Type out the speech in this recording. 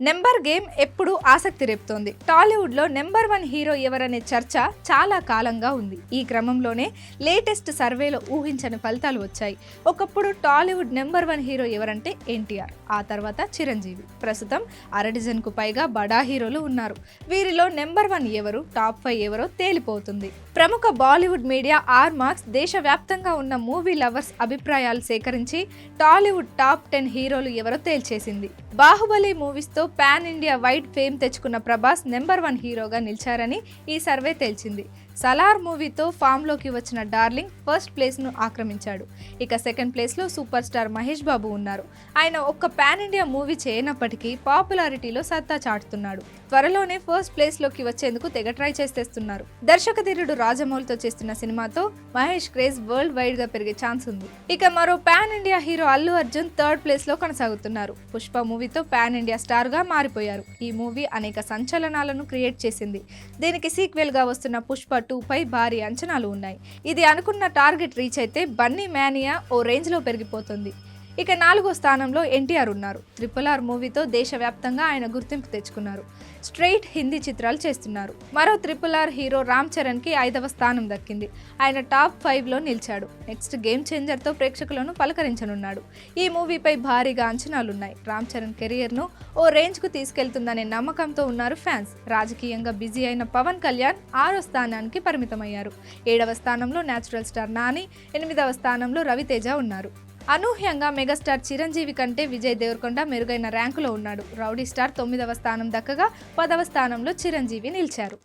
Number game ఎప్పుడు ఆసక్తి రేపుతోంది. టాలీవుడ్లో నెంబర్ 1 హీరో ఎవరనే చర్చ చాలా కాలంగా ఉంది. ఈ క్రమంలోనే లేటెస్ట్ సర్వేలో ఊహించని ఫలితాలు వచ్చాయి. ఒకప్పుడు టాలీవుడ్ నెంబర్ 1 హీరో ఎవరంటే ఎన్టీఆర్, ఆ తర్వాత చిరంజీవి. ప్రస్తుతం అరడజన్కు పైగా బడా హీరోలు ఉన్నారు. వీరిలో నెంబర్ 1 ఎవరు, టాప్ 5 ఎవరో తేలిపోతుంది. ప్రముఖ బాలీవుడ్ మీడియా మార్క్స్ దేశవ్యాప్తంగా ఉన్న మూవీ లవర్స్ అభిప్రాయాలు సేకరించి టాలీవుడ్ టాప్ 10 హీరోలు ఎవరో తేల్చేసింది. బాహుబలి మూవీస్తో పాన్ ఇండియా వైడ్ ఫేమ్ తెచ్చుకున్న ప్రభాస్ నెంబర్ 1 హీరోగా నిలిచారని ఈ సర్వే తేల్చింది. సలార్ మూవీతో ఫామ్లోకి వచ్చిన డార్లింగ్ ఫస్ట్ ప్లేస్ను ఆక్రమించాడు. ఇక సెకండ్ ప్లేస్లో సూపర్ స్టార్ మహేష్ బాబు ఉన్నారు. ఆయన ఒక్క పాన్ ఇండియా మూవీ చేయనప్పటికీ పాపులారిటీలో సత్తా చాటుతున్నాడు. త్వరలోనే ఫస్ట్ ప్లేస్లోకి వచ్చేందుకు తెగ ట్రై చేసేస్తున్నారు. దర్శకధీరుడు రాజమౌళితో చేస్తున్న సినిమాతో మహేష్ క్రేజ్ వరల్డ్ వైడ్గా పెరిగే ఛాన్స్ ఉంది. ఇక మరో pan India hero Allu Arjun third ప్లేస్లో కొనసాగుతున్నారు. పుష్ప మూవీతో పాన్ ఇండియా స్టార్గా మారిపోయారు. ఈ మూవీ అనేక సంచలనాలను క్రియేట్ చేసింది. దీనికి సీక్వెల్గా వస్తున్న పుష్ప 2 పై భారీ అంచనాలు ఉన్నాయి. ఇది అనుకున్న టార్గెట్ రీచ్ అయితే బన్నీ మేనియా ఓ రేంజ్లో పెరిగిపోతుంది. ఇక 4వ స్థానంలో ఎన్టీఆర్ ఉన్నారు. RRR మూవీతో దేశవ్యాప్తంగా ఆయన గుర్తింపు తెచ్చుకున్నారు. స్ట్రైట్ హిందీ చిత్రాలు చేస్తున్నారు. మరో RRR హీరో రామ్ చరణ్కి 5వ స్థానం దక్కింది. ఆయన టాప్ 5లో నిలిచాడు. నెక్స్ట్ గేమ్ చేంజర్తో ప్రేక్షకులను పలకరించనున్నాడు. ఈ మూవీపై భారీగా అంచనాలున్నాయి. రామ్ చరణ్ కెరియర్ను ఓ రేంజ్కు తీసుకెళ్తుందనే నమ్మకంతో ఉన్నారు ఫ్యాన్స్. రాజకీయంగా బిజీ అయిన పవన్ కళ్యాణ్ 6వ స్థానానికి పరిమితమయ్యారు. 7వ స్థానంలో న్యాచురల్ స్టార్ నాని, 8వ స్థానంలో రవితేజ ఉన్నారు. అనూహ్యంగా మెగాస్టార్ చిరంజీవి కంటే విజయ్ దేవరకొండ మెరుగైన ర్యాంకులో ఉన్నాడు. రౌడీ స్టార్ 9వ స్థానం దక్కగా 10వ స్థానంలో చిరంజీవి నిలిచారు.